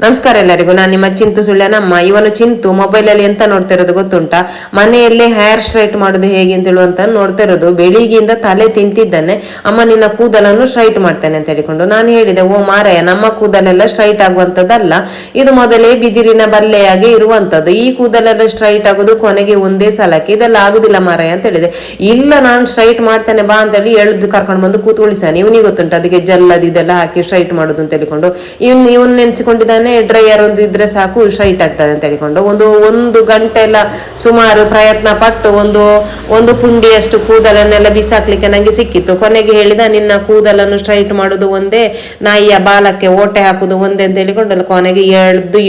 ನಮಸ್ಕಾರ ಎಲ್ಲರಿಗೂ. ನಾನು ನಿಮ್ಮ ಚಿಂತು ಸುಳ್ಯನಮ್ಮ. ಇವನು ಚಿಂತು ಮೊಬೈಲಲ್ಲಿ ಎಂತ ನೋಡ್ತಾ ಇರೋದು ಗೊತ್ತುಂಟಾ? ಮನೆಯಲ್ಲೇ ಹೇರ್ ಸ್ಟ್ರೈಟ್ ಮಾಡೋದು ಹೇಗೆ ಅಂತ ಹೇಳುವಂತ ನೋಡ್ತಾ ಇರೋದು. ಬೆಳಿಗ್ಗೆಯಿಂದ ತಲೆ ತಿಂತಿದ್ದಾನೆ. ಅಮ್ಮ ನಿನ್ನ ಕೂದಲನ್ನು ಸ್ಟ್ರೈಟ್ ಮಾಡ್ತೇನೆ ಅಂತ ಹೇಳಿಕೊಂಡು ನಾನು ಹೇಳಿದೆ, ಓ ಮಾರಾಯ, ನಮ್ಮ ಕೂದಲೆಲ್ಲ ಸ್ಟ್ರೈಟ್ ಆಗುವಂತದ್ದಲ್ಲ, ಇದು ಮೊದಲೇ ಬಿದಿರಿನ ಬಲ್ಲೆಯಾಗಿ ಇರುವಂತದ್ದು. ಈ ಕೂದಲೆಲ್ಲ ಸ್ಟ್ರೈಟ್ ಆಗೋದು ಕೊನೆಗೆ ಒಂದೇ ಸಲಕ್ಕೆ, ಇದೆಲ್ಲ ಆಗುದಿಲ್ಲ ಮಾರಾಯ ಅಂತ ಹೇಳಿದೆ. ಇಲ್ಲ, ನಾನು ಸ್ಟ್ರೈಟ್ ಮಾಡ್ತೇನೆ ಬಾ ಅಂತ ಹೇಳಿ ಎಳ್ದು ಕರ್ಕೊಂಡು ಬಂದು ಕೂತ್ಕೊಳಿಸಾನೆ. ಇವನಿಗೆ ಗೊತ್ತುಂಟು ಅದಕ್ಕೆ ಜಲ್ಲದು ಇದೆಲ್ಲ ಹಾಕಿ ಸ್ಟ್ರೈಟ್ ಮಾಡುದು ಅಂತ ಹೇಳಿಕೊಂಡು ಇವನ್ ನೆನ್ಸಿಕೊಂಡಿದ್ದಾನೆ. ಡ್ರೈಯರ್ ಒಂದು ಇದ್ರೆ ಸಾಕು ಸ್ಟ್ರೈಟ್ ಆಗ್ತದೆ ಅಂತ ಹೇಳಿಕೊಂಡು ಒಂದು ಗಂಟೆ ಎಲ್ಲ ಸುಮಾರು ಪ್ರಯತ್ನ ಪಟ್ಟು ಒಂದು ಪುಂಡಿಯಷ್ಟು ಕೂದಲನ್ನೆಲ್ಲ ಬಿಸಾಕ್ಲಿಕ್ಕೆ ನಂಗೆ ಸಿಕ್ಕಿತ್ತು. ಕೊನೆಗೆ ಹೇಳಿದ, ನಿನ್ನ ಕೂದಲನ್ನು ಸ್ಟ್ರೈಟ್ ಮಾಡುದು ಒಂದೇ, ನಾಯಿಯ ಬಾಲಕ್ಕೆ ಓಟೆ ಹಾಕುದು ಒಂದೇ ಅಂತ ಹೇಳಿಕೊಂಡು ಕೊನೆಗೆ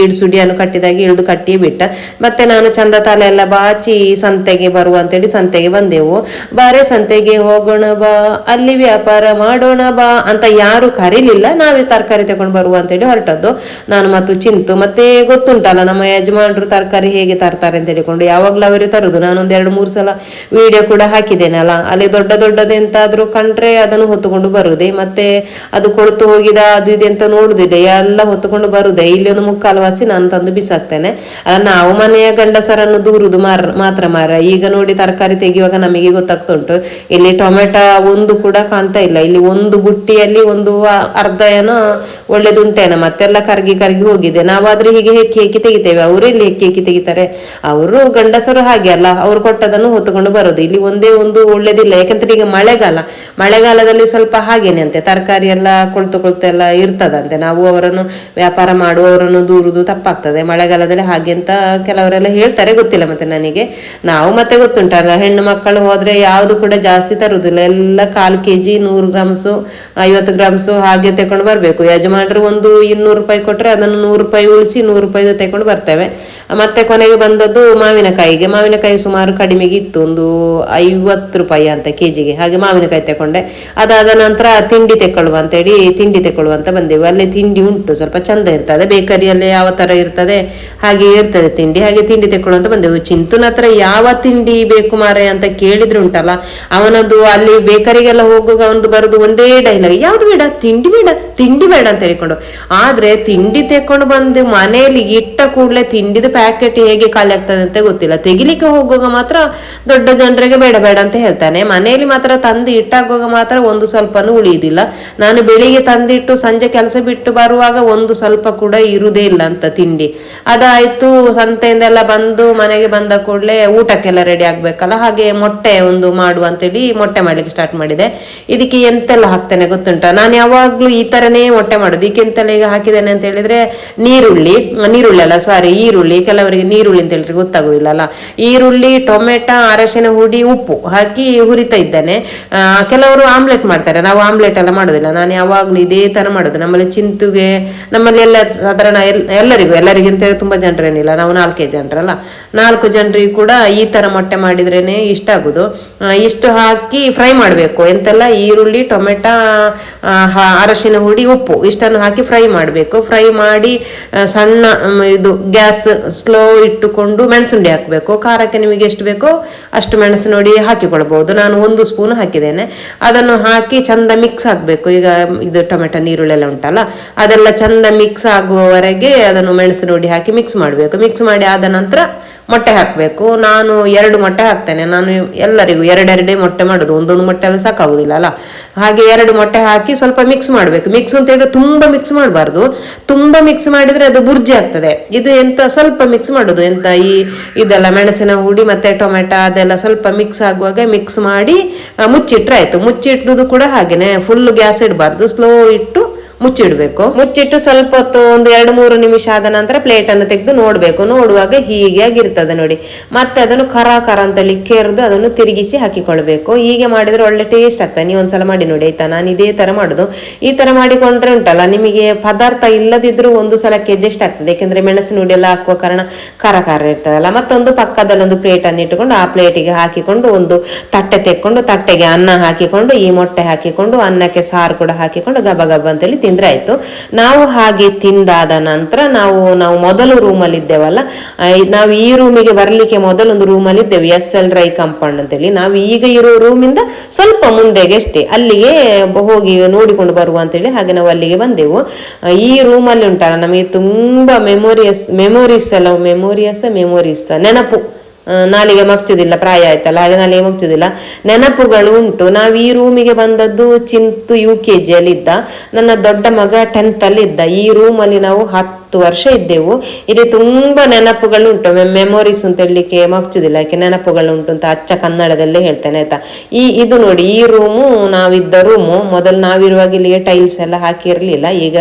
ಇಡ್ಸುಡಿಯನ್ನು ಕಟ್ಟಿದಾಗಿ ಇಳಿದು ಕಟ್ಟಿ ಬಿಟ್ಟ. ಮತ್ತೆ ನಾನು ಚಂದ ತಲೆ ಎಲ್ಲ ಬಾಚಿ ಸಂತೆಗೆ ಬರುವ ಅಂತೇಳಿ ಸಂತೆಗೆ ಬಂದೆವು. ಬಾರೆ ಸಂತೆಗೆ ಹೋಗೋಣ ಬಾ, ಅಲ್ಲಿ ವ್ಯಾಪಾರ ಮಾಡೋಣ ಬಾ ಅಂತ ಯಾರು ಕರೀಲಿಲ್ಲ, ನಾವೇ ತರಕಾರಿ ತಗೊಂಡು ಬರುವ ಅಂತೇಳಿ ಹೊರಟದ್ದು ನಾನು ಮತ್ತು ಚಿಂತು. ಮತ್ತೆ ಗೊತ್ತುಂಟಲ್ಲ ನಮ್ಮ ಯಜಮಾನ್ರು ತರಕಾರಿ ಹೇಗೆ ತರ್ತಾರೆ ಅಂತ ಹೇಳಿಕೊಂಡು, ಯಾವಾಗ್ಲೂ ಅವರೇ ತರುದು. ನಾನೊಂದ್ 2-3 ಸಲ ವಿಡಿಯೋ ಕೂಡ ಹಾಕಿದ್ದೇನಲ್ಲ, ಅಲ್ಲಿ ದೊಡ್ಡದೆಂತಾದ್ರೂ ಕಂಡ್ರೆ ಅದನ್ನು ಹೊತ್ತುಕೊಂಡು ಬರುದೇ, ಮತ್ತೆ ಅದು ಕೊಳ್ತು ಹೋಗಿದ ಅದು ಇದೆ ಅಂತ ನೋಡುದಿಲ್ಲ, ಎಲ್ಲ ಹೊತ್ತುಕೊಂಡು ಬರುದೇ. ಇಲ್ಲಿ ಒಂದು ಮುಕ್ಕಾಲ್ವಾಸಿ ನಾನು ತಂದು ಬಿಸಾಕ್ತೇನೆ. ನಾವು ಮನೆಯ ಗಂಡಸರನ್ನು ದೂರುದು ಮಾತ್ರ ಮಾರ. ಈಗ ನೋಡಿ ತರಕಾರಿ ತೆಗೆಯುವಾಗ ನಮಗೆ ಗೊತ್ತಾಗ್ತುಂಟು, ಇಲ್ಲಿ ಟೊಮೆಟೊ ಒಂದು ಕೂಡ ಕಾಣ್ತಾ ಇಲ್ಲ. ಇಲ್ಲಿ ಒಂದು ಬುಟ್ಟಿಯಲ್ಲಿ ಒಂದು ಅರ್ಧ ಏನೋ ಒಳ್ಳೇದುಂಟೇನ, ಮತ್ತೆಲ್ಲ ಕರ್ಗಿ ಹೋಗಿದೆ. ನಾವಾದ್ರೂ ಹೀಗೆ ಹೆಕ್ಕಿ ತೆಗಿತೇವೆ, ಅವರು ಇಲ್ಲಿ ಹೆಕ್ಕಿ ತೆಗಿತಾರೆ. ಅವರು ಗಂಡಸರು ಹಾಗೆ ಅಲ್ಲ, ಅವ್ರು ಕೊಟ್ಟದನ್ನು ಹೊತ್ತುಕೊಂಡು ಬರೋದು. ಇಲ್ಲಿ ಒಂದೇ ಒಂದು ಒಳ್ಳೇದಿಲ್ಲ. ಯಾಕಂದ್ರೆ ಈಗ ಮಳೆಗಾಲದಲ್ಲಿ ಸ್ವಲ್ಪ ಹಾಗೇನೆ ಅಂತೆ, ತರಕಾರಿ ಎಲ್ಲ ಕೊಳ್ತು ಎಲ್ಲ ಇರ್ತದಂತೆ. ನಾವು ಅವರನ್ನು ವ್ಯಾಪಾರ ಮಾಡುವವರನ್ನು ದೂರುದು ತಪ್ಪಾಗ್ತದೆ. ಮಳೆಗಾಲದಲ್ಲಿ ಹಾಗೆ ಅಂತ ಕೆಲವರೆಲ್ಲ ಹೇಳ್ತಾರೆ, ಗೊತ್ತಿಲ್ಲ ಮತ್ತೆ ನನಗೆ. ನಾವು ಮತ್ತೆ ಗೊತ್ತುಂಟಲ್ಲ, ಹೆಣ್ಣು ಮಕ್ಕಳು ಹೋದ್ರೆ ಯಾವ್ದು ಕೂಡ ಜಾಸ್ತಿ ತರುದಿಲ್ಲ, ಎಲ್ಲ 1/4 kg 100 ಗ್ರಾಮ್ಸು 50 ಗ್ರಾಮ್ಸು ಹಾಗೆ ತಕೊಂಡು ಬರ್ಬೇಕು. ಯಜಮಾನ್ರು ಒಂದು 200 ರೂಪಾಯಿ ಕೊಟ್ರೆ ಅದನ್ನು 100 ರೂಪಾಯಿ ಉಳಿಸಿ 100 ರೂಪಾಯಿ ತಕೊಂಡು ಬರ್ತೇವೆ. ಮತ್ತೆ ಕೊನೆಗೆ ಬಂದದ್ದು ಮಾವಿನಕಾಯಿ ಸುಮಾರು ಕಡಿಮೆಗೆ ಇತ್ತು, ಒಂದು 50 ರೂಪಾಯಿ ಅಂತ ಕೆಜಿಗೆ. ಹಾಗೆ ಮಾವಿನಕಾಯಿ ತಕೊಂಡೆ. ಅದಾದ ನಂತರ ತಿಂಡಿ ತೆಕ್ಕೊಳ್ಳುವ ಅಂತ ಬಂದೆವು. ಅಲ್ಲಿ ತಿಂಡಿ ಉಂಟು, ಸ್ವಲ್ಪ ಚಂದ ಇರ್ತದೆ, ಬೇಕರಿಯಲ್ಲಿ ಯಾವ ತರ ಇರ್ತದೆ ಹಾಗೆ ಇರ್ತದೆ ತಿಂಡಿ. ಹಾಗೆ ತಿಂಡಿ ತೆಕ್ಕೊಳ್ಳುವಂತ ಬಂದೆವು. ಚಿಂತುನ ಹತ್ರ ಯಾವ ತಿಂಡಿ ಬೇಕು ಮಾರೆ ಅಂತ ಕೇಳಿದ್ರೆ ಉಂಟಲ್ಲ, ಅವನದು ಅಲ್ಲಿ ಬೇಕರಿಗೆಲ್ಲ ಹೋಗುವಾಗ ಅವನದು ಬರುದು ಒಂದೇ ಡೈಲಾಗ್, ಯಾವ್ದು ಬೇಡ, ತಿಂಡಿ ಬೇಡ ಅಂತ ಹೇಳಿಕೊಂಡು. ಆದ್ರೆ ತಿಂಡಿ ತೆಕ್ಕೊಂಡು ಬಂದು ಮನೆಯಲ್ಲಿ ಇಟ್ಟ ಕೂಡಲೇ ತಿಂಡಿದ ಪ್ಯಾಕೆಟ್ ಹೇಗೆ ಖಾಲಿ ಆಗ್ತದೆ ಅಂತ ಗೊತ್ತಿಲ್ಲ. ತೆಗಿಲಿಕ್ಕೆ ಹೋಗುವಾಗ ಮಾತ್ರ ದೊಡ್ಡ ಜನರಿಗೆ ಬೇಡ ಅಂತ ಹೇಳ್ತಾನೆ. ಮನೆಯಲ್ಲಿ ಮಾತ್ರ ತಂದು ಇಟ್ಟಾಗುವಾಗ ಮಾತ್ರ ಒಂದು ಸ್ವಲ್ಪನೂ ಉಳಿಯುವುದಿಲ್ಲ. ನಾನು ಬೆಳಿಗ್ಗೆ ತಂದಿಟ್ಟು ಸಂಜೆ ಕೆಲಸ ಬಿಟ್ಟು ಬರುವಾಗ ಒಂದು ಸ್ವಲ್ಪ ಕೂಡ ಇರುವುದೇ ಇಲ್ಲ ಅಂತ ತಿಂಡಿ. ಅದಾಯ್ತು, ಸಂತೆಯಿಂದೆಲ್ಲ ಬಂದು ಮನೆಗೆ ಬಂದ ಕೂಡಲೇ ಊಟಕ್ಕೆಲ್ಲ ರೆಡಿ ಆಗ್ಬೇಕಲ್ಲ, ಹಾಗೆ ಮೊಟ್ಟೆ ಒಂದು ಮಾಡುವ ಅಂತೇಳಿ ಮೊಟ್ಟೆ ಮಾಡ್ಲಿಕ್ಕೆ ಸ್ಟಾರ್ಟ್ ಮಾಡಿದೆ. ಇದಕ್ಕೆ ಎಂತೆಲ್ಲ ಹಾಕ್ತೇನೆ ಗೊತ್ತುಂಟ, ನಾನು ಯಾವಾಗ್ಲೂ ಈ ತರನೇ ಮೊಟ್ಟೆ ಮಾಡುದು. ಇದಕ್ಕೆಂತೆಲ್ಲ ಈಗ ಹಾಕಿದ್ದೇನೆ ಅಂತ ಹೇಳಿದ್ರೆ ಈರುಳ್ಳಿ, ಕೆಲವರಿಗೆ ನೀರುಳ್ಳಿ ಅಂತ ಹೇಳಿದ್ರೆ ಗೊತ್ತಾಗುದಿಲ್ಲ ಅಲ್ಲ. ಈರುಳ್ಳಿ, ಟೊಮೆಟೊ, ಅರಶಿನ ಹುಡಿ, ಉಪ್ಪು ಹಾಕಿ ಹುರಿತಾ ಇದ್ದಾನೆ. ಕೆಲವರು ಆಮ್ಲೆಟ್ ಮಾಡ್ತಾರೆ, ನಾವು ಆಮ್ಲೆಟ್ ಎಲ್ಲ ಮಾಡೋದಿಲ್ಲ. ನಾನು ಯಾವಾಗ್ಲೂ ಇದೇ ತರ ಮಾಡೋದು. ನಮ್ಮಲ್ಲಿ ಚಿಂತುಗೆ, ನಮ್ಮಲ್ಲಿ ಎಲ್ಲ ಸಾಧಾರಣ ಎಲ್ಲರಿಗೂ ಅಂತ ತುಂಬಾ ಜನರೇನಿಲ್ಲ, ನಾವು 4 ಜನರಲ್ಲ, 4 ಜನರಿಗೆ ಕೂಡ ಈ ತರ ಮೊಟ್ಟೆ ಮಾಡಿದ್ರೇನೆ ಇಷ್ಟ ಆಗುದು. ಇಷ್ಟು ಹಾಕಿ ಫ್ರೈ ಮಾಡ್ಬೇಕು. ಎಂತೆಲ್ಲ ಈರುಳ್ಳಿ, ಟೊಮೆಟೊ, ಅರಶಿನ ಹುಡಿ, ಉಪ್ಪು ಇಷ್ಟನ್ನು ಹಾಕಿ ಫ್ರೈ ಮಾಡ್ಬೇಕು. ಫ್ರೈ ಮಾಡಿ ಸಣ್ಣ ಇದು ಗ್ಯಾಸ್ ಸ್ಲೋ ಇಟ್ಟುಕೊಂಡು ಮೆಣಸುಂಡಿ ಹಾಕಬೇಕು. ಖಾರಕ್ಕೆ ನಿಮಗೆ ಎಷ್ಟು ಬೇಕೋ ಅಷ್ಟು ಮೆಣಸು ನೋಡಿ ಹಾಕಿಕೊಳ್ಬಹುದು. ನಾನು 1 ಸ್ಪೂನ್ ಹಾಕಿದ್ದೇನೆ. ಅದನ್ನು ಹಾಕಿ ಚಂದ ಮಿಕ್ಸ್ ಆಗ್ಬೇಕು. ಈಗ ಇದು ಟೊಮೆಟೊ ನೀರುಳ್ಳಿ ಎಲ್ಲ ಉಂಟಲ್ಲ, ಅದೆಲ್ಲ ಚಂದ ಮಿಕ್ಸ್ ಆಗುವವರೆಗೆ ಅದನ್ನು ಮೆಣಸು ನೋಡಿ ಹಾಕಿ ಮಿಕ್ಸ್ ಮಾಡಬೇಕು. ಮಿಕ್ಸ್ ಮಾಡಿ ಆದ ನಂತರ ಮೊಟ್ಟೆ ಹಾಕಬೇಕು. ನಾನು 2 ಮೊಟ್ಟೆ ಹಾಕ್ತೇನೆ. ನಾನು ಎಲ್ಲರಿಗೂ 2 ಮೊಟ್ಟೆ ಮಾಡುದು, ಒಂದೊಂದು ಮೊಟ್ಟೆ ಎಲ್ಲ ಸಾಕಾಗುದಿಲ್ಲ ಅಲ್ಲ. ಹಾಗೆ 2 ಮೊಟ್ಟೆ ಹಾಕಿ ಸ್ವಲ್ಪ ಮಿಕ್ಸ್ ಮಾಡ್ಬೇಕು. ಮಿಕ್ಸ್ ಅಂತ ಹೇಳಿದ್ರೆ ತುಂಬಾ ಮಿಕ್ಸ್ ಮಾಡಬಾರ್ದು, ತುಂಬಾ ಮಿಕ್ಸ್ ಮಾಡಿದ್ರೆ ಅದು ಬುರ್ಜಿ ಆಗ್ತದೆ. ಇದು ಎಂತ ಸ್ವಲ್ಪ ಮಿಕ್ಸ್ ಮಾಡುದು, ಎಂತ ಇದೆಲ್ಲ ಮೆಣಸಿನ ಹುಡಿ ಮತ್ತೆ ಟೊಮೆಟೊ ಅದೆಲ್ಲ ಸ್ವಲ್ಪ ಮಿಕ್ಸ್ ಆಗುವಾಗ ಮಿಕ್ಸ್ ಮಾಡಿ ಮುಚ್ಚಿಟ್ರೆ ಆಯ್ತು. ಮುಚ್ಚಿಡುದು ಕೂಡ ಹಾಗೇನೆ, ಫುಲ್ ಗ್ಯಾಸ್ ಇಡಬಾರ್ದು, ಸ್ಲೋ ಇಟ್ಟು ಮುಚ್ಚಿಡ್ಬೇಕು. ಮುಚ್ಚಿಟ್ಟು ಸ್ವಲ್ಪ ಹೊತ್ತು ಒಂದು 2-3 ನಿಮಿಷ ಆದ ನಂತರ ಪ್ಲೇಟ್ ಅನ್ನು ತೆಗೆದು ನೋಡ್ಬೇಕು. ನೋಡುವಾಗ ಹೀಗೆ ಆಗಿರ್ತದೆ ನೋಡಿ. ಮತ್ತೆ ಅದನ್ನು ಕರ ಅಂತೇಳಿ ಕೆರೆದು ಅದನ್ನು ತಿರುಗಿಸಿ ಹಾಕಿಕೊಳ್ಬೇಕು. ಹೀಗೆ ಮಾಡಿದ್ರೆ ಒಳ್ಳೆ ಟೇಸ್ಟ್ ಆಗ್ತದೆ. ನೀವು ಒಂದ್ಸಲ ಮಾಡಿ ನೋಡಿ ಆಯ್ತಾ. ನಾನು ಇದೇ ತರ ಮಾಡುದು. ಈ ತರ ಮಾಡಿಕೊಂಡ್ರೆ ಉಂಟಲ್ಲ, ನಿಮಗೆ ಪದಾರ್ಥ ಇಲ್ಲದಿದ್ರು ಒಂದು ಸಲಕ್ಕೆ ಅಡ್ಜಸ್ಟ್ ಆಗ್ತದೆ. ಯಾಕೆಂದ್ರೆ ಮೆಣಸಿನ ಹುಡಿ ಎಲ್ಲ ಹಾಕುವ ಕಾರಣ ಖಾರ ಇರ್ತದಲ್ಲ. ಮತ್ತೊಂದು ಪಕ್ಕದಲ್ಲಿ ಒಂದು ಪ್ಲೇಟ್ ಅನ್ನು ಇಟ್ಟುಕೊಂಡು ಆ ಪ್ಲೇಟಿಗೆ ಹಾಕಿಕೊಂಡು ಒಂದು ತಟ್ಟೆ ತೆಕ್ಕೊಂಡು ತಟ್ಟೆಗೆ ಅನ್ನ ಹಾಕಿಕೊಂಡು ಈ ಮೊಟ್ಟೆ ಹಾಕಿಕೊಂಡು ಅನ್ನಕ್ಕೆ ಸಾರು ಕೂಡ ಹಾಕಿಕೊಂಡು ಗಬ ಅಂತೇಳಿ ತಿಂದ್ರೆ ಆಯ್ತು. ನಾವು ಹಾಗೆ ತಿಂದಾದ ನಂತರ ನಾವು ಮೊದಲು ರೂಮಲ್ಲಿ ಇದ್ದೇವಲ್ಲ, ನಾವು ಈ ರೂಮಿಗೆ ಬರ್ಲಿಕ್ಕೆ ಮೊದಲೊಂದು ರೂಮಲ್ಲಿ ಇದ್ದೇವೆ, SL ರೈ ಕಾಂಪೌಂಡ್ ಅಂತೇಳಿ. ನಾವು ಈಗ ಇರೋ ರೂಮಿಂದ ಸ್ವಲ್ಪ ಮುಂದೆಗೆ ಅಷ್ಟೇ, ಅಲ್ಲಿಗೆ ಹೋಗಿ ನೋಡಿಕೊಂಡು ಬರುವ ಅಂತೇಳಿ ಹಾಗೆ ನಾವು ಅಲ್ಲಿಗೆ ಬಂದೆವು. ಈ ರೂಮಲ್ಲಿ ಉಂಟಲ್ಲ ನಮಗೆ ತುಂಬಾ ಮೆಮೊರೀಸ್ ನೆನಪು, ನಾಲಿಗೆ ಮಗ್ಚುದಿಲ್ಲ, ಪ್ರಾಯ ಆಯ್ತಲ್ಲ ಹಾಗೆ ನಾಲಿಗೆ ಮಗ್ಚುದಿಲ್ಲ, ನೆನಪುಗಳು ಉಂಟು. ನಾವು ಈ ರೂಮಿಗೆ ಬಂದದ್ದು ಚಿಂತು UKG ಅಲ್ಲಿ ಇದ್ದ, ನನ್ನ ದೊಡ್ಡ ಮಗ 10th ಅಲ್ಲಿ ಇದ್ದ. ಈ ರೂಮಲ್ಲಿ ನಾವು 10 ವರ್ಷ ಇದ್ದೆವು. ಇಲ್ಲಿ ತುಂಬಾ ನೆನಪುಗಳು ಉಂಟು, ಮೆಮೊರೀಸ್ ಅಂತ ಹೇಳಲಿಕ್ಕೆ ಮಗ್ಚುದಿಲ್ಲ, ಯಾಕೆ ನೆನಪುಗಳು ಉಂಟು ಅಂತ ಅಚ್ಚ ಕನ್ನಡದಲ್ಲೇ ಹೇಳ್ತೇನೆ ಆಯ್ತಾ. ಇದು ನೋಡಿ, ಈ ರೂಮು ನಾವಿದ್ದ ರೂಮು. ಮೊದಲು ನಾವಿರುವಾಗ ಇಲ್ಲಿಗೆ ಟೈಲ್ಸ್ ಎಲ್ಲ ಹಾಕಿರ್ಲಿಲ್ಲ, ಈಗ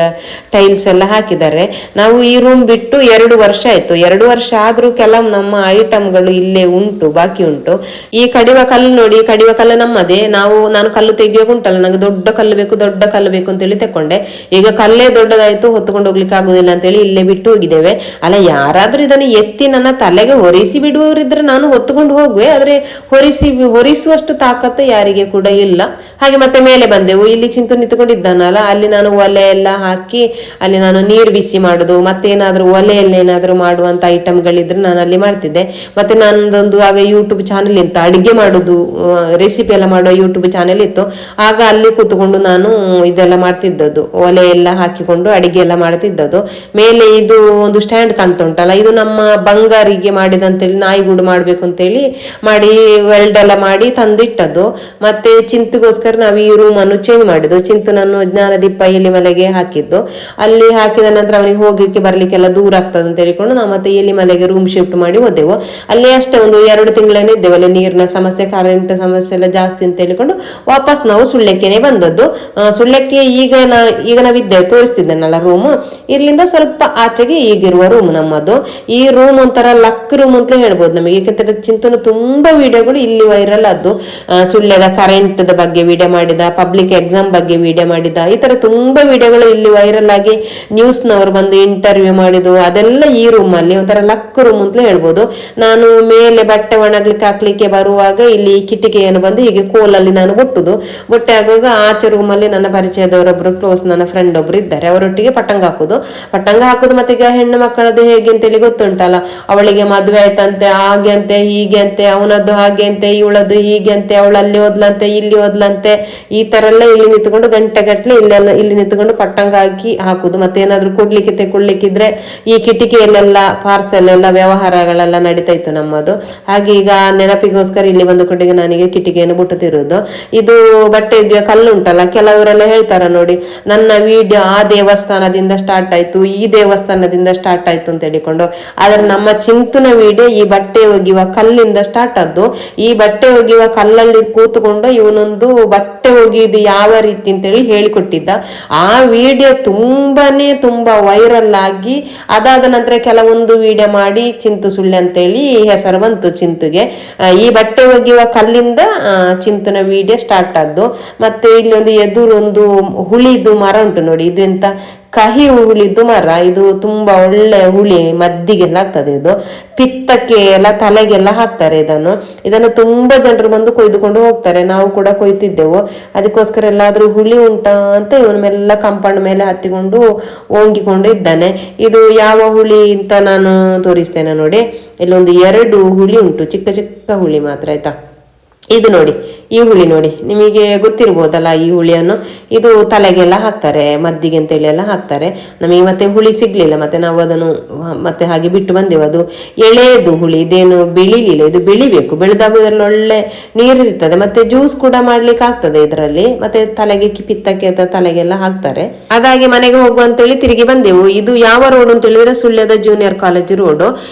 ಟೈಲ್ಸ್ ಎಲ್ಲ ಹಾಕಿದ್ದಾರೆ. ನಾವು ಈ ರೂಮ್ ಬಿಟ್ಟು 2 ವರ್ಷ ಆಯ್ತು. 2 ವರ್ಷ ಆದ್ರೂ ಕೆಲವು ನಮ್ಮ ಐಟಮ್ಗಳು ಇಲ್ಲೇ ಉಂಟು, ಬಾಕಿ ಉಂಟು. ಈ ಕಡಿವ ಕಲ್ಲು ನೋಡಿ, ಕಡಿವ ಕಲ್ಲು ನಮ್ಮದೇ. ನಾನು ಕಲ್ಲು ತೆಗಿಯೋಕೆ ಉಂಟಲ್ಲ, ನಂಗೆ ದೊಡ್ಡ ಕಲ್ಲು ಬೇಕು ಅಂತೇಳಿ ತಕೊಂಡೆ. ಈಗ ಕಲ್ಲೇ ದೊಡ್ಡದಾಯ್ತು, ಹೊತ್ತುಕೊಂಡು ಹೋಗ್ಲಿಕ್ಕೆ ಆಗುದಿಲ್ಲ ಅಂತೇಳಿ ಇಲ್ಲೇ ಬಿಟ್ಟು ಹೋಗಿದ್ದೇವೆ. ಅಲ್ಲ, ಯಾರಾದ್ರೂ ಇದನ್ನು ಎತ್ತಿ ನನ್ನ ತಲೆಗೆ ಹೊರಿಸಿ ಬಿಡುವವರಿದ್ರೆ ನಾನು ಹೊತ್ತುಕೊಂಡು ಹೋಗುವೆ, ಆದ್ರೆ ಹೊರಿಸುವಷ್ಟು ತಾಕತ್ತು ಯಾರಿಗೆ ಕೂಡ ಇಲ್ಲ. ಹಾಗೆ ಮತ್ತೆ ಮೇಲೆ ಬಂದೆವು. ಇಲ್ಲಿ ಚಿಂತು ನಿಂತುಕೊಂಡಿದ್ದಾನಲ್ಲ, ಅಲ್ಲಿ ನಾನು ಒಲೆ ಎಲ್ಲ ಹಾಕಿ ಅಲ್ಲಿ ನಾನು ನೀರು ಬಿಸಿ ಮಾಡುದು, ಮತ್ತೇನಾದ್ರೂ ಒಲೆಯಲ್ಲಿ ಏನಾದ್ರೂ ಮಾಡುವಂತ ಐಟಮ್ಗಳಿದ್ರೆ ನಾನು ಅಲ್ಲಿ ಮಾಡ್ತಿದ್ದೆ. ಮತ್ತೆ ನಂದೊಂದು ಆಗ ಯೂಟ್ಯೂಬ್ ಚಾನೆಲ್ ಇತ್ತು, ಅಡಿಗೆ ಮಾಡುದು, ರೆಸಿಪಿ ಎಲ್ಲ ಮಾಡುವ ಯೂಟ್ಯೂಬ್ ಚಾನೆಲ್ ಇತ್ತು. ಆಗ ಅಲ್ಲಿ ಕೂತ್ಕೊಂಡು ನಾನು ಇದೆಲ್ಲ ಮಾಡ್ತಿದ್ದದ್ದು, ಒಲೆ ಎಲ್ಲ ಹಾಕಿಕೊಂಡು ಅಡಿಗೆ ಎಲ್ಲ ಮಾಡ್ತಿದ್ದದ್ದು. ಮೇಲೆ ಇದು ಒಂದು ಸ್ಟ್ಯಾಂಡ್ ಕಾಣ್ತಾ ಉಂಟಲ್ಲ, ಇದು ನಮ್ಮ ಬಂಗಾರಿಗೆ ಮಾಡಿದಂತೇಳಿ, ನಾಯಿಗೂಡು ಮಾಡ್ಬೇಕು ಅಂತೇಳಿ ಮಾಡಿ ವೆಲ್ಡ್ ಎಲ್ಲ ಮಾಡಿ ತಂದಿಟ್ಟದ್ದು. ಮತ್ತೆ ಚಿಂತುಗೋಸ್ಕರ ನಾವು ಈ ರೂಮ್ ಅನ್ನು ಚೇಂಜ್ ಮಾಡಿದ್ದು. ಚಿಂತು ನಾನು ಜ್ಞಾನದೀಪ ಎಲಿಮಲೆಗೆ ಹಾಕಿದ್ದು. ಅಲ್ಲಿ ಹಾಕಿದ ನಂತರ ಅವನಿಗೆ ಹೋಗ್ಲಿಕ್ಕೆ ಬರ್ಲಿಕ್ಕೆಲ್ಲ ದೂರ ಆಗ್ತದೆ ಅಂತ ಹೇಳಿಕೊಂಡು ನಾವು ಮತ್ತೆ ಎಲಿಮಲೆಗೆ ರೂಮ್ ಶಿಫ್ಟ್ ಮಾಡಿ ಹೋದೆವು. ಅಲ್ಲಿ ಅಷ್ಟೇ ಒಂದು 2 ತಿಂಗಳೇನೆ ಇದ್ದೇವೆ. ಅಲ್ಲಿ ನೀರಿನ ಸಮಸ್ಯೆ, ಕರೆಂಟ್ ಸಮಸ್ಯೆ ಎಲ್ಲ ಜಾಸ್ತಿ ಅಂತ ಹೇಳಿಕೊಂಡು ವಾಪಸ್ ನಾವು ಸುಳ್ಯಕ್ಕೇನೆ ಬಂದದ್ದು. ಸುಳ್ಯಕ್ಕೆ ಈಗ ನಾವಿದ್ದೇವೆ, ತೋರಿಸ್ತಿದ್ದೇನಲ್ಲ ರೂಮ್, ಇಲ್ಲಿಂದ ಸ್ವಲ್ಪ ಆಚೆಗೆ ಈಗಿರುವ ರೂಮ್ ನಮ್ಮದು. ಈ ರೂಮ್ ಒಂಥರ ಲಕ್ ರೂಮ್ ಅಂತಲೇ ಹೇಳ್ಬೋದು ನಮಗೆ, ಯಾಕಂದ್ರೆ ಚಿಂತನ ತುಂಬಾ ವಿಡಿಯೋಗಳು ಇಲ್ಲಿ ವೈರಲ್ ಆದ್ದು. ಸುಳ್ಯದ ಕರೆಂಟ್ ಬಗ್ಗೆ ವಿಡಿಯೋ ಮಾಡಿದ, ಪಬ್ಲಿಕ್ ಎಕ್ಸಾಮ್ ಬಗ್ಗೆ ವಿಡಿಯೋ ಮಾಡಿದ, ಈ ತರ ತುಂಬಾ ವಿಡಿಯೋಗಳು ಇಲ್ಲಿ ವೈರಲ್ ಆಗಿ ನ್ಯೂಸ್ನವರು ಬಂದು ಇಂಟರ್ವ್ಯೂ ಮಾಡಿದ್ದು, ಅದೆಲ್ಲ ಈ ರೂಮ್ ಅಲ್ಲಿ ಒಂಥರ ಲಕ್ ರೂಮ್ ಅಂತಲೇ ಹೇಳ್ಬೋದು. ನಾನು ಮೇಲೆ ಬಟ್ಟೆ ಒಣಗ್ಲಿಕ್ಕೆ ಹಾಕ್ಲಿಕ್ಕೆ ಬರುವಾಗ ಇಲ್ಲಿ ಕಿಟಿಕಿಯನ್ನು ಬಂದು ಹೀಗೆ ಕೋಲಲ್ಲಿ ನಾನು ಬೊಟ್ಟೆ ಆಗುವಾಗ ಆಚೆ ರೂಮ್ ಅಲ್ಲಿ ನನ್ನ ಪರಿಚಯದವರೊಬ್ರು ಕ್ಲೋಸ್ ನನ್ನ ಫ್ರೆಂಡ್ ಒಬ್ರು ಇದ್ದಾರೆ, ಅವರೊಟ್ಟಿಗೆ ಪಟ್ಟಂಗ ಹಾಕುದು. ಮತ್ತೆ ಈಗ ಹೆಣ್ಣು ಮಕ್ಕಳದ್ದು ಹೇಗೆ ಅಂತೇಳಿ ಗೊತ್ತುಂಟಲ್ಲ, ಅವಳಿಗೆ ಮದುವೆ ಆಯ್ತಂತೆ, ಹಾಗೆ ಅಂತೆ ಹೀಗೆ ಅಂತೆ, ಅವನದ್ದು ಹಾಗೆ ಅಂತೆ, ಇವಳದ್ದು ಹೀಗೆ ಅಂತೆ, ಅವಳು ಅಲ್ಲಿ ಓದ್ಲಂತೆ ಇಲ್ಲಿ ಓದ್ಲಂತೆ, ಈ ತರ ಎಲ್ಲ ಇಲ್ಲಿ ನಿಂತ್ಕೊಂಡು ಗಂಟೆಗಟ್ಲೆ ಇಲ್ಲಿ ನಿಂತ್ಕೊಂಡು ಪಟ್ಟಂಗ ಹಾಕುದು. ಮತ್ತೆ ಏನಾದ್ರು ಕೊಡ್ಲಿಕ್ಕೆ ತೆಗೊಳ್ಲಿಕ್ಕಿದ್ರೆ ಈ ಕಿಟಿಕಿಯಲ್ಲೆಲ್ಲ ಪಾರ್ಸೆಲ್ ಎಲ್ಲ ವ್ಯವಹಾರಗಳೆಲ್ಲ ನಡೀತಾ ಇತ್ತು ನಮ್ಮದು. ಹಾಗೆ ಈಗ ನೆನಪಿಗೋಸ್ಕರ ಇಲ್ಲಿ ಬಂದು ಕೊಟ್ಟಿಗೆ ನನಗೆ ಕಿಟಿಕಿಯನ್ನು ಬಿಟ್ಟುತ್ತಿರುವುದು. ಇದು ಬಟ್ಟೆಗೆ ಕಲ್ಲು ಉಂಟಲ್ಲ, ಕೆಲವರೆಲ್ಲ ಹೇಳ್ತಾರ ನೋಡಿ, ನನ್ನ ವಿಡಿಯೋ ಆ ದೇವಸ್ಥಾನದಿಂದ ಸ್ಟಾರ್ಟ್ ಆಯ್ತು, ಈ ದೇವಸ್ಥಾನದಿಂದ ಸ್ಟಾರ್ಟ್ ಆಯ್ತು ಅಂತ ಹೇಳಿಕೊಂಡು. ಆದ್ರೆ ನಮ್ಮ ಚಿಂತುನ ವಿಡಿಯೋ ಈ ಬಟ್ಟೆ ಒಗೆಯುವ ಕಲ್ಲಿಂದ ಸ್ಟಾರ್ಟ್ ಆದ್ದು. ಈ ಬಟ್ಟೆ ಒಗೆಯುವ ಕಲ್ಲಲ್ಲಿ ಕೂತ್ಕೊಂಡು ಇವನೊಂದು ಬಟ್ಟೆ ಒಗೆಯುವುದು ಯಾವ ರೀತಿ ಅಂತೇಳಿ ಹೇಳಿಕೊಟ್ಟಿದ್ದ. ಆ ವಿಡಿಯೋ ತುಂಬಾ ವೈರಲ್ ಆಗಿ ಅದಾದ ನಂತರ ಕೆಲವೊಂದು ವಿಡಿಯೋ ಮಾಡಿ ಚಿಂತು ಸುಳ್ಳೆ ಅಂತೇಳಿ ಹೆಸರು ಬಂತು ಚಿಂತುಗೆ. ಈ ಬಟ್ಟೆ ಒಗೆಯುವ ಕಲ್ಲಿಂದ ಚಿಂತುನ ವಿಡಿಯೋ ಸ್ಟಾರ್ಟ್ ಆದ್ದು. ಮತ್ತೆ ಇಲ್ಲಿ ಒಂದು ಎದುರೊಂದು ಹುಳಿದು ಮರ ಉಂಟು ನೋಡಿ, ಇದು ಎಂತ ಕಹಿ ಹುಳಿದ್ದು ಮರ, ಇದು ತುಂಬಾ ಒಳ್ಳೆ ಹುಳಿ, ಮದ್ದಿಗೆಲ್ಲ ಆಗ್ತದೆ. ಇದು ಪಿತ್ತಕ್ಕೆ ಎಲ್ಲ ತಲೆಗೆಲ್ಲ ಹಾಕ್ತಾರೆ ಇದನ್ನು ತುಂಬಾ ಜನರು ಬಂದು ಕೊಯ್ದುಕೊಂಡು ಹೋಗ್ತಾರೆ. ನಾವು ಕೂಡ ಕೊಯ್ತಿದ್ದೆವು. ಅದಕ್ಕೋಸ್ಕರ ಎಲ್ಲಾದ್ರೂ ಹುಳಿ ಉಂಟಾ ಅಂತ ಇವನ ಮೇಲೆಲ್ಲ ಕಂಪೌಂಡ್ ಮೇಲೆ ಹತ್ತಿಕೊಂಡು ಓಂಗಿಕೊಂಡು ಇದ್ದಾನೆ. ಇದು ಯಾವ ಹುಳಿ ಅಂತ ನಾನು ತೋರಿಸ್ತೇನೆ ನೋಡಿ. ಇಲ್ಲೊಂದು 2 ಹುಳಿ ಉಂಟು, ಚಿಕ್ಕ ಚಿಕ್ಕ ಹುಳಿ ಮಾತ್ರ ಆಯ್ತಾ. ಇದು ನೋಡಿ, ಈ ಹುಳಿ ನೋಡಿ, ನಿಮಗೆ ಗೊತ್ತಿರ್ಬೋದಲ್ಲ ಈ ಹುಳಿಯನ್ನು. ಇದು ತಲೆಗೆಲ್ಲ ಹಾಕ್ತಾರೆ, ಮದ್ದಿಗೆ ಅಂತೇಳಿ ಎಲ್ಲ ಹಾಕ್ತಾರೆ. ನಮಗೆ ಮತ್ತೆ ಹುಳಿ ಸಿಗ್ಲಿಲ್ಲ, ಮತ್ತೆ ನಾವು ಅದನ್ನು ಮತ್ತೆ ಹಾಗೆ ಬಿಟ್ಟು ಬಂದೆವು. ಅದು ಎಳೆದು ಹುಳಿ, ಇದೇನು ಬೆಳಿಲಿಲ್ಲ, ಇದು ಬೆಳಿಬೇಕು. ಬೆಳೆದಾಗ ಇದರಲ್ಲಿ ಒಳ್ಳೆ ನೀರಿರ್ತದೆ, ಮತ್ತೆ ಜ್ಯೂಸ್ ಕೂಡ ಮಾಡ್ಲಿಕ್ಕೆ ಆಗ್ತದೆ ಇದರಲ್ಲಿ. ಮತ್ತೆ ತಲೆಗೆ ಪಿತ್ತಕ್ಕೆ ತಲೆಗೆಲ್ಲ ಹಾಕ್ತಾರೆ. ಅದಾಗಿ ಮನೆಗೆ ಹೋಗುವ ಅಂತೇಳಿ ತಿರುಗಿ ಬಂದೆವು. ಇದು ಯಾವ ರೋಡ್ ಅಂತ ಹೇಳಿದ್ರೆ ಸುಳ್ಯದ ಜೂನಿಯರ್ ಕಾಲೇಜ್ ರೋಡ್.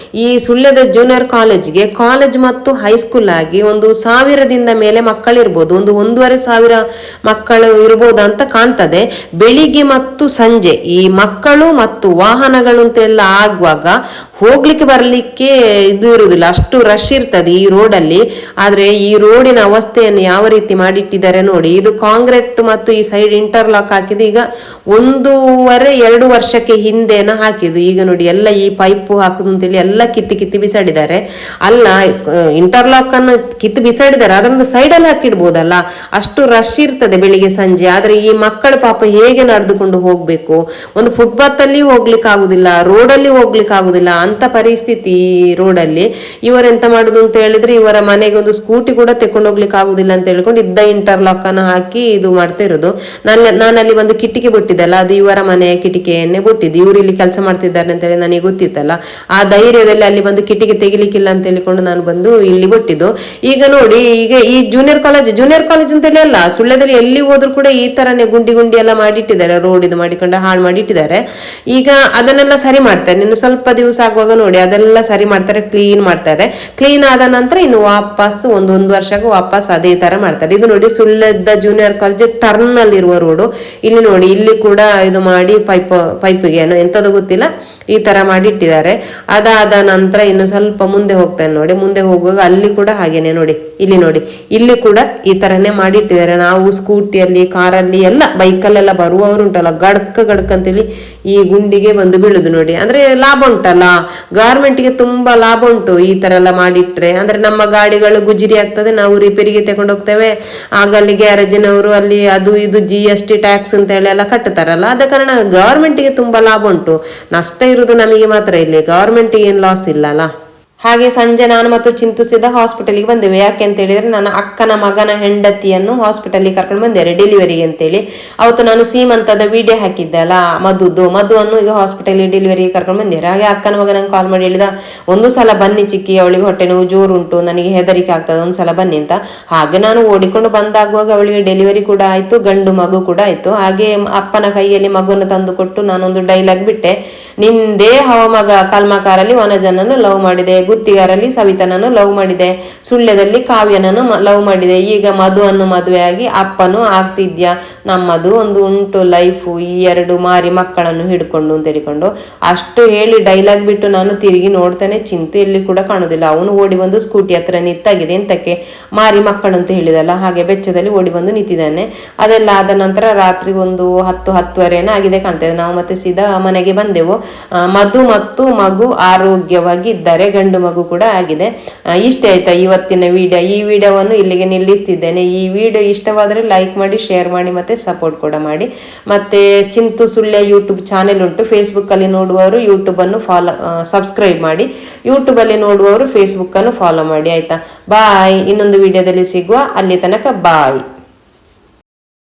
ಈ ಸುಳ್ಯದ ಜೂನಿಯರ್ ಕಾಲೇಜ್ಗೆ ಕಾಲೇಜ್ ಮತ್ತು ಹೈಸ್ಕೂಲ್ ಆಗಿ ಒಂದು 1000 ಮೇಲೆ ಮಕ್ಕಳಿರ್ಬೋದು, 1,500 ಮಕ್ಕಳು ಇರ್ಬೋದು ಅಂತ ಕಾಣ್ತದೆ. ಬೆಳಿಗ್ಗೆ ಮತ್ತು ಸಂಜೆ ಈ ಮಕ್ಕಳು ಮತ್ತು ವಾಹನಗಳು ಅಂತೆಲ್ಲ ಆಗುವಾಗ ಹೋಗ್ಲಿಕ್ಕೆ ಬರ್ಲಿಕ್ಕೆ ಇದು ಇರುವುದಿಲ್ಲ, ಅಷ್ಟು ರಶ್ ಇರ್ತದೆ ಈ ರೋಡಲ್ಲಿ. ಆದ್ರೆ ಈ ರೋಡಿನ ಅವಸ್ಥೆಯನ್ನು ಯಾವ ರೀತಿ ಮಾಡಿಟ್ಟಿದ್ದಾರೆ ನೋಡಿ. ಇದು ಕಾಂಕ್ರೀಟ್ ಮತ್ತು ಈ ಸೈಡ್ ಇಂಟರ್ಲಾಕ್ ಹಾಕಿದ್ದು ಈಗ 1.5-2 ವರ್ಷಕ್ಕೆ ಹಿಂದೆನ ಹಾಕಿದ್ದು. ಈಗ ನೋಡಿ ಎಲ್ಲ ಈ ಪೈಪ್ ಹಾಕುದು ಅಂತೇಳಿ ಎಲ್ಲ ಕಿತ್ತಿ ಬಿಸಾಡಿದ್ದಾರೆ. ಅಲ್ಲ, ಇಂಟರ್ಲಾಕ್ ಅನ್ನು ಕಿತ್ತು ಬಿಸಾಡಿದ್ದಾರೆ, ಅದೊಂದು ಸೈಡಲ್ಲಿ ಹಾಕಿಡ್ಬೋದಲ್ಲ. ಅಷ್ಟು ರಶ್ ಇರ್ತದೆ ಬೆಳಿಗ್ಗೆ ಸಂಜೆ. ಆದ್ರೆ ಈ ಮಕ್ಕಳ ಪಾಪ ಹೇಗೆ ನಡೆದುಕೊಂಡು ಹೋಗ್ಬೇಕು? ಒಂದು ಫುಟ್ಪಾತ್ ಅಲ್ಲಿ ಹೋಗ್ಲಿಕ್ಕೆ ಆಗುದಿಲ್ಲ, ರೋಡಲ್ಲಿ ಹೋಗ್ಲಿಕ್ಕೆ ಆಗುದಿಲ್ಲ ಅಂತ ಪರಿಸ್ಥಿತಿ ರೋಡಲ್ಲಿ. ಇವರೆಂತ ಮಾಡುದು ಅಂತ ಹೇಳಿದ್ರೆ, ಇವರ ಮನೆಗೆ ಒಂದು ಸ್ಕೂಟಿ ಕೂಡ ತೆಕೊಂಡು ಹೋಗ್ಲಿಕ್ಕೆ ಆಗುದಿಲ್ಲ ಅಂತ ಹೇಳ್ಕೊಂಡು ಇದ್ದ ಇಂಟರ್ಲಾಕ್ ಅನ್ನು ಹಾಕಿ ಇದು ಮಾಡ್ತಾ ಇರೋದು. ನಾನಲ್ಲಿ ಒಂದು ಕಿಟಕಿ ಬಿಟ್ಟಿದ್ದಲ್ಲ, ಅದು ಇವರ ಮನೆಯ ಕಿಟಕಿಯನ್ನೇ ಬಿಟ್ಟಿದ್ದು. ಇವರು ಇಲ್ಲಿ ಕೆಲಸ ಮಾಡ್ತಿದ್ದಾರೆ ಅಂತ ಹೇಳಿ ನನಗೆ ಗೊತ್ತಿತ್ತಲ್ಲ, ಆ ಧೈರ್ಯದಲ್ಲಿ ಅಲ್ಲಿ ಬಂದು ಕಿಟಕಿ ತೆಗಿಲಿಕ್ಕಿಲ್ಲ ಅಂತ ಹೇಳಿಕೊಂಡು ನಾನು ಬಂದು ಇಲ್ಲಿ ಬಿಟ್ಟಿದ್ದು. ಈಗ ನೋಡಿ, ಈಗ ಈ ಜೂನಿಯರ್ ಕಾಲೇಜ್ ಅಂತ ಹೇಳಿ ಅಲ್ಲ, ಸುಳ್ಯದಲ್ಲಿ ಎಲ್ಲಿ ಹೋದ್ರು ಕೂಡ ಈ ತರನೇ ಗುಂಡಿ ಎಲ್ಲ ಮಾಡಿಟ್ಟಿದ್ದಾರೆ, ರೋಡ್ ಇದು ಮಾಡಿಕೊಂಡು ಹಾಳು ಮಾಡಿಟ್ಟಿದ್ದಾರೆ. ಈಗ ಅದನ್ನೆಲ್ಲ ಸರಿ ಮಾಡ್ತಾರೆ, ಇನ್ನು ಸ್ವಲ್ಪ ದಿವಸ ಆಗುವಾಗ ನೋಡಿ ಅದೆಲ್ಲ ಸರಿ ಮಾಡ್ತಾರೆ, ಕ್ಲೀನ್ ಮಾಡ್ತಾರೆ. ಕ್ಲೀನ್ ಆದ ನಂತರ ಇನ್ನು ವಾಪಸ್ ಒಂದು ವರ್ಷಕ್ಕೆ ವಾಪಸ್ ಅದೇ ತರ ಮಾಡ್ತಾರೆ. ಇದು ನೋಡಿ ಸುಳ್ಯದ ಜೂನಿಯರ್ ಕಾಲೇಜ್ ಟರ್ನ್ ಅಲ್ಲಿ ಇರುವ ರೋಡು. ಇಲ್ಲಿ ನೋಡಿ, ಇಲ್ಲಿ ಕೂಡ ಇದು ಮಾಡಿ ಪೈಪ್ಗೆ ಏನೋ ಎಂತದ್ದು ಗೊತ್ತಿಲ್ಲ, ಈ ತರ ಮಾಡಿಟ್ಟಿದ್ದಾರೆ. ಅದಾದ ನಂತರ ಇನ್ನು ಸ್ವಲ್ಪ ಮುಂದೆ ಹೋಗ್ತೇನೆ ನೋಡಿ. ಮುಂದೆ ಹೋಗುವಾಗ ಅಲ್ಲಿ ಕೂಡ ಹಾಗೇನೆ ನೋಡಿ, ಇಲ್ಲಿ ನೋಡಿ, ಇಲ್ಲಿ ಕೂಡ ಈ ತರನೇ ಮಾಡಿಟ್ಟಿದ್ದಾರೆ. ನಾವು ಸ್ಕೂಟಿಯಲ್ಲಿ, ಕಾರಲ್ಲಿ ಎಲ್ಲ, ಬೈಕಲ್ಲೆಲ್ಲ ಬರುವವರು ಉಂಟಲ್ಲ, ಗಡ್ಕ ಅಂತೇಳಿ ಈ ಗುಂಡಿಗೆ ಬಂದು ಬೀಳುದು ನೋಡಿ. ಅಂದ್ರೆ ಲಾಭ ಉಂಟಲ್ಲ, ಗಾರ್ಮೆಂಟ್ಗೆ ತುಂಬಾ ಲಾಭ ಉಂಟು ಈ ತರ ಎಲ್ಲ ಮಾಡಿಟ್ರೆ. ಅಂದ್ರೆ ನಮ್ಮ ಗಾಡಿಗಳು ಗುಜಿರಿ ಆಗ್ತದೆ, ನಾವು ರಿಪೇರಿಗೆ ತಗೊಂಡು ಹೋಗ್ತೇವೆ. ಆಗ ಅಲ್ಲಿ ಗ್ಯಾರೇಜಿನವರು ಅಲ್ಲಿ ಅದು ಇದು GST ಟ್ಯಾಕ್ಸ್ ಅಂತ ಹೇಳಿ ಎಲ್ಲ ಕಟ್ಟುತ್ತಾರಲ್ಲ, ಆದ ಕಾರಣ ಗವರ್ಮೆಂಟ್ಗೆ ತುಂಬಾ ಲಾಭ ಉಂಟು. ನಷ್ಟ ಇರುವುದು ನಮಗೆ ಮಾತ್ರ, ಇಲ್ಲಿ ಗವರ್ಮೆಂಟ್ಗೆ ಏನು ಲಾಸ್ ಇಲ್ಲ ಅಲ್ಲ. ಹಾಗೆ ಸಂಜೆ ನಾನು ಮತ್ತು ಚಿಂತು ಸಿದ್ಧ ಹಾಸ್ಪಿಟಲ್ಗೆ ಬಂದೆವು. ಯಾಕೆ ಅಂತ ಹೇಳಿದ್ರೆ, ನನ್ನ ಅಕ್ಕನ ಮಗನ ಹೆಂಡತಿಯನ್ನು ಹಾಸ್ಪಿಟಲ್ಗೆ ಕರ್ಕೊಂಡು ಬಂದೇರೆ ಡೆಲಿವರಿಗೆ ಅಂತೇಳಿ. ಅವತ್ತು ನಾನು ಸೀಮಂತದ ವಿಡಿಯೋ ಹಾಕಿದ್ದೆ ಅಲ್ಲ, ಮಧುವನ್ನು ಈಗ ಹಾಸ್ಪಿಟಲ್ಗೆ ಡೆಲಿವರಿಗೆ ಕರ್ಕೊಂಡು ಬಂದೇರೆ. ಹಾಗೆ ಅಕ್ಕನ ಮಗನಿಗೆ ಕಾಲ್ ಮಾಡಿ ಹೇಳಿದ, ಒಂದು ಸಲ ಬನ್ನಿ ಚಿಕ್ಕಿ, ಅವಳಿಗೆ ಹೊಟ್ಟೆ ನೋವು ಜೋರು ಉಂಟು, ನನಗೆ ಹೆದರಿಕೆ ಆಗ್ತದೆ, ಒಂದ್ಸಲ ಬನ್ನಿ ಅಂತ. ಹಾಗೆ ನಾನು ಓಡಿಕೊಂಡು ಬಂದಾಗುವಾಗ ಅವಳಿಗೆ ಡೆಲಿವರಿ ಕೂಡ ಆಯ್ತು, ಗಂಡು ಮಗು ಕೂಡ ಆಯ್ತು. ಹಾಗೆ ಅಪ್ಪನ ಕೈಯಲ್ಲಿ ಮಗುವನ್ನು ತಂದು ಕೊಟ್ಟು ನಾನೊಂದು ಡೈಲಾಗ್ ಬಿಟ್ಟೆ, ನಿಂದೇ ಹವಮಗ ಕಲ್ಮಕಾರಲ್ಲಿ ವನಜನನ್ನು ಲವ್ ಮಾಡಿದೆ, ಗುತ್ತಿಗಾರಲ್ಲಿ ಸವಿತನನ್ನು ಲವ್ ಮಾಡಿದೆ, ಸುಳ್ಯದಲ್ಲಿ ಕಾವ್ಯನನ್ನು ಲವ್ ಮಾಡಿದೆ, ಈಗ ಮಧುವನ್ನು ಮದುವೆಯಾಗಿ ಅಪ್ಪನು ಆಗ್ತಿದ್ಯಾ, ನಮ್ಮದು ಒಂದು ಉಂಟು ಲೈಫು, ಈ 2 ಮಾರಿ ಮಕ್ಕಳನ್ನು ಹಿಡ್ಕೊಂಡು ಅಂತ ಹೇಳಿಕೊಂಡು ಅಷ್ಟು ಹೇಳಿ ಡೈಲಾಗ್ ಬಿಟ್ಟು ನಾನು ತಿರುಗಿ ನೋಡ್ತಾನೆ, ಚಿಂತು ಎಲ್ಲಿ ಕೂಡ ಕಾಣುದಿಲ್ಲ. ಅವನು ಓಡಿ ಬಂದು ಸ್ಕೂಟಿ ಹತ್ರ ನಿಂತಾಗಿದೆ. ಎಂತಕ್ಕೆ? ಮಾರಿ ಮಕ್ಕಳು ಅಂತ ಹೇಳಿದಲ್ಲ, ಹಾಗೆ ಬೆಚ್ಚದಲ್ಲಿ ಓಡಿ ಬಂದು ನಿಂತಿದ್ದಾನೆ. ಅದೆಲ್ಲ ಆದ ನಂತರ ರಾತ್ರಿ ಒಂದು 10-10:30 ಆಗಿದೆ ಕಾಣ್ತದೆ. ನಾವು ಮತ್ತೆ ಸೀದಾ ಮನೆಗೆ ಬಂದೆವು. ಮಧು ಮತ್ತು ಮಗು ಆರೋಗ್ಯವಾಗಿ ಇದ್ದಾರೆ, ಗಂಡು ಮಗು ಕೂಡ ಆಗಿದೆ. ಇಷ್ಟೇ ಆಯ್ತಾ ಇವತ್ತಿನ ವಿಡಿಯೋ. ಈ ವಿಡಿಯೋವನ್ನು ಇಲ್ಲಿಗೆ ನಿಲ್ಲಿಸ್ತಿದ್ದೇನೆ. ಈ ವಿಡಿಯೋ ಇಷ್ಟವಾದರೆ ಲೈಕ್ ಮಾಡಿ, ಶೇರ್ ಮಾಡಿ, ಮತ್ತೆ ಸಪೋರ್ಟ್ ಕೂಡ ಮಾಡಿ. ಮತ್ತೆ ಚಿಂತು ಸುಳ್ಯ ಯೂಟ್ಯೂಬ್ ಚಾನೆಲ್ ಉಂಟು, ಫೇಸ್ಬುಕ್ ಅಲ್ಲಿ ನೋಡುವವರು ಯೂಟ್ಯೂಬ್ ಅನ್ನು ಸಬ್ಸ್ಕ್ರೈಬ್ ಮಾಡಿ, ಯೂಟ್ಯೂಬ್ ಅಲ್ಲಿ ನೋಡುವವರು ಫೇಸ್ಬುಕ್ ಅನ್ನು ಫಾಲೋ ಮಾಡಿ. ಆಯ್ತಾ? ಬಾಯ್. ಇನ್ನೊಂದು ವಿಡಿಯೋದಲ್ಲಿ ಸಿಗುವ, ಅಲ್ಲಿ ತನಕ ಬಾಯ್.